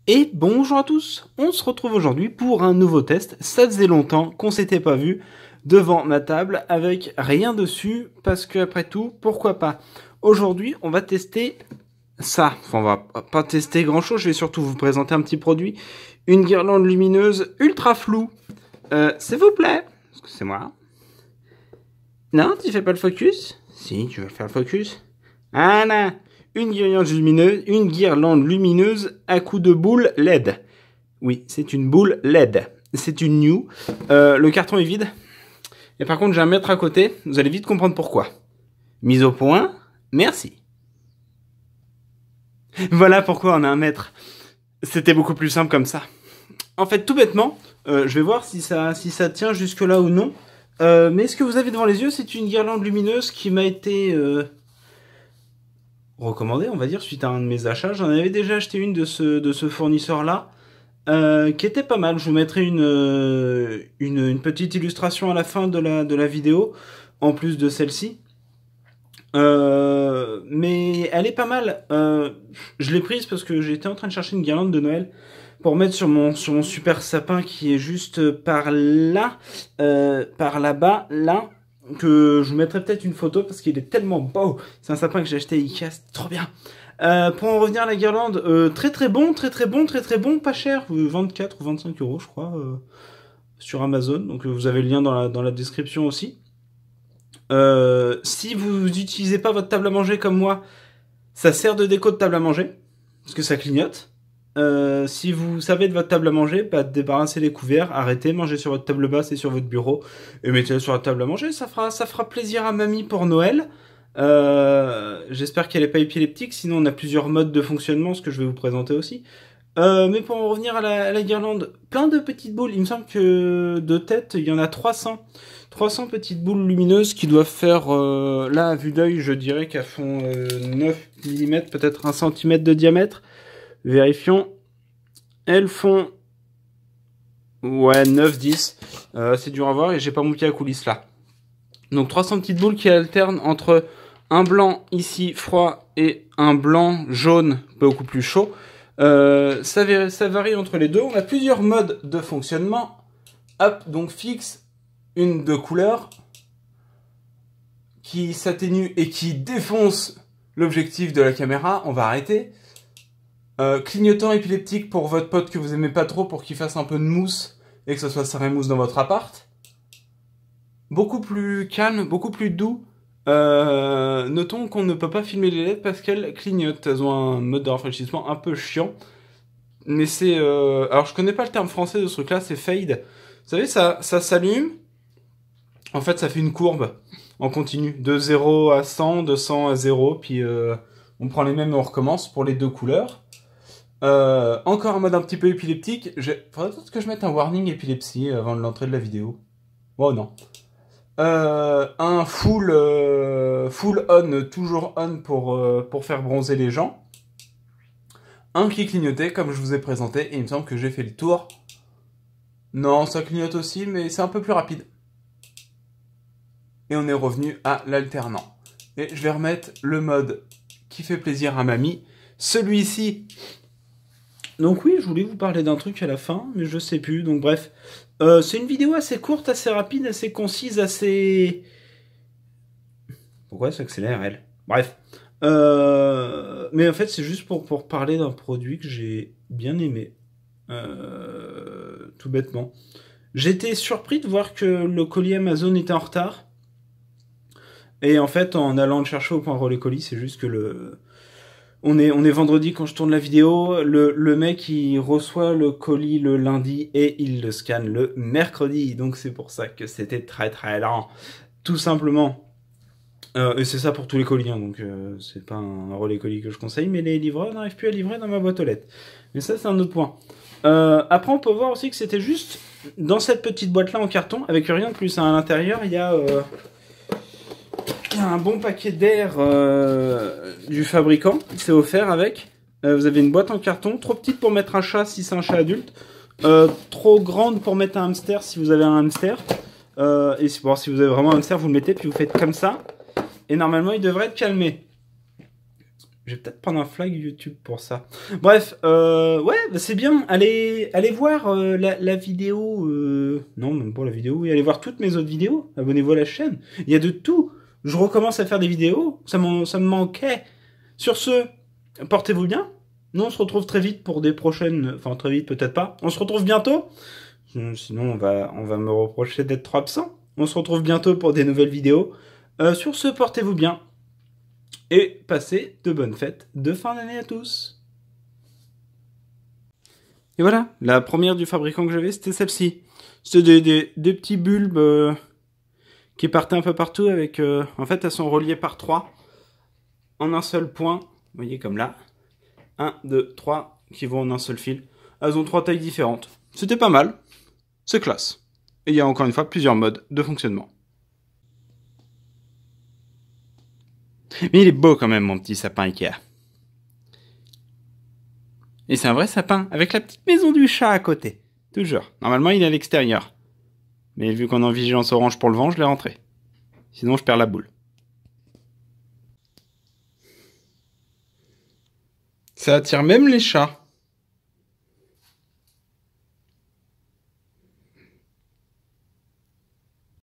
Et bonjour à tous, on se retrouve aujourd'hui pour un nouveau test. Ça faisait longtemps qu'on s'était pas vu devant ma table avec rien dessus, parce que après tout, pourquoi pas. Aujourd'hui, on va tester ça. Enfin, on va pas tester grand chose, je vais surtout vous présenter un petit produit. Une guirlande lumineuse ultra floue. S'il vous plaît, parce que c'est moi. Non, tu fais pas le focus? Si, tu veux faire le focus. Voilà. Une guirlande lumineuse à coups de boule LED. Oui, c'est une boule LED. C'est une new. Le carton est vide. Et par contre, j'ai un mètre à côté. Vous allez vite comprendre pourquoi. Mise au point. Merci. Voilà pourquoi on a un mètre. C'était beaucoup plus simple comme ça. En fait, tout bêtement, je vais voir si ça tient jusque là ou non. Mais ce que vous avez devant les yeux, c'est une guirlande lumineuse qui m'a été recommandée, on va dire, suite à un de mes achats. J'en avais déjà acheté une de ce fournisseur-là, qui était pas mal. Je vous mettrai une petite illustration à la fin de la vidéo, en plus de celle-ci. Mais elle est pas mal. Je l'ai prise parce que j'étais en train de chercher une guirlande de Noël pour mettre sur mon super sapin qui est juste par là, par là-bas, là, que je vous mettrai peut-être une photo parce qu'il est tellement beau. C'est un sapin que j'ai acheté à Ikea, c'est trop bien. Pour en revenir à la guirlande, très bon, pas cher, 24 ou 25 euros je crois, sur Amazon. Donc vous avez le lien dans la description aussi. Si vous n'utilisez pas votre table à manger comme moi, ça sert de déco de table à manger, parce que ça clignote. Si vous savez de votre table à manger, bah, débarrassez les couverts, arrêtez, mangez sur votre table basse et sur votre bureau, et mettez-le sur la table à manger, ça fera plaisir à mamie pour Noël. J'espère qu'elle n'est pas épileptique, sinon on a plusieurs modes de fonctionnement, ce que je vais vous présenter aussi. Mais pour en revenir à la guirlande, plein de petites boules, il me semble que de tête, il y en a 300 petites boules lumineuses qui doivent faire, là à vue d'œil, je dirais qu'elles font 9 mm, peut-être 1 cm de diamètre. Vérifions. Elles font... ouais, 9-10. C'est dur à voir et j'ai pas mon pied à coulisse là. Donc 300 petites boules qui alternent entre un blanc ici froid et un blanc jaune beaucoup plus chaud. Ça varie entre les deux. On a plusieurs modes de fonctionnement. Hop, donc fixe, une de couleur qui s'atténue et qui défonce l'objectif de la caméra. On va arrêter. Clignotant épileptique pour votre pote que vous aimez pas trop pour qu'il fasse un peu de mousse et que ce soit serré mousse dans votre appart. Beaucoup plus calme, beaucoup plus doux. Notons qu'on ne peut pas filmer les LED parce qu'elles clignotent. Elles ont un mode de rafraîchissement un peu chiant. Mais c'est... alors je connais pas le terme français de ce truc là, c'est fade. Vous savez, ça s'allume. En fait ça fait une courbe en continu. De 0 à 100, de 100 à 0. Puis on prend les mêmes et on recommence pour les deux couleurs. Encore un mode un petit peu épileptique. Faudrait peut-être que je mette un warning épilepsie avant l'entrée de la vidéo. Oh non. Un full on, toujours on pour faire bronzer les gens. Un qui clignotait comme je vous ai présenté et il me semble que j'ai fait le tour. Non, ça clignote aussi mais c'est un peu plus rapide. Et on est revenu à l'alternant. Et je vais remettre le mode qui fait plaisir à mamie. Celui-ci... donc oui, je voulais vous parler d'un truc à la fin, mais je sais plus, donc bref. C'est une vidéo assez courte, assez rapide, assez concise, assez... pourquoi ça accélère, elle? Bref. Mais en fait, c'est juste pour parler d'un produit que j'ai bien aimé. Tout bêtement. J'étais surpris de voir que le colis Amazon était en retard. Et en fait, en allant le chercher au point relais colis, c'est juste que on est vendredi quand je tourne la vidéo, le mec il reçoit le colis le lundi et il le scanne le mercredi, donc c'est pour ça que c'était très lent, tout simplement. Et c'est ça pour tous les colis, hein, donc c'est pas un relais colis que je conseille, mais les livreurs n'arrivent plus à livrer dans ma boîte aux lettres. Mais ça c'est un autre point. Après on peut voir aussi que c'était juste dans cette petite boîte là en carton, avec rien de plus, hein. À l'intérieur il y a... un bon paquet d'air du fabricant, c'est offert avec. Vous avez une boîte en carton, trop petite pour mettre un chat si c'est un chat adulte, trop grande pour mettre un hamster si vous avez un hamster. Et si vous avez vraiment un hamster, vous le mettez puis vous faites comme ça. Et normalement il devrait être calmé. Je vais peut-être prendre un flag YouTube pour ça. Bref, ouais, bah c'est bien. Allez voir la vidéo. Non, même pas la vidéo. Oui, allez voir toutes mes autres vidéos. Abonnez-vous à la chaîne. Il y a de tout. Je recommence à faire des vidéos. Ça me manquait. Sur ce, portez-vous bien. Nous, on se retrouve très vite pour des prochaines... Enfin, très vite, peut-être pas. On se retrouve bientôt. Sinon, on va me reprocher d'être trop absent. On se retrouve bientôt pour des nouvelles vidéos. Sur ce, portez-vous bien. Et passez de bonnes fêtes de fin d'année à tous. Et voilà, la première du fabricant que j'avais, c'était celle-ci. C'était des petits bulbes qui partaient un peu partout avec... en fait, elles sont reliées par 3 en un seul point. Vous voyez, comme là. 1, 2, 3 qui vont en un seul fil. Elles ont 3 tailles différentes. C'était pas mal. C'est classe. Et il y a encore une fois plusieurs modes de fonctionnement. Mais il est beau quand même, mon petit sapin Ikea. Et c'est un vrai sapin, avec la petite maison du chat à côté. Toujours. Normalement, il est à l'extérieur. Mais vu qu'on est en vigilance orange pour le vent, je l'ai rentré. Sinon, je perds la boule. Ça attire même les chats.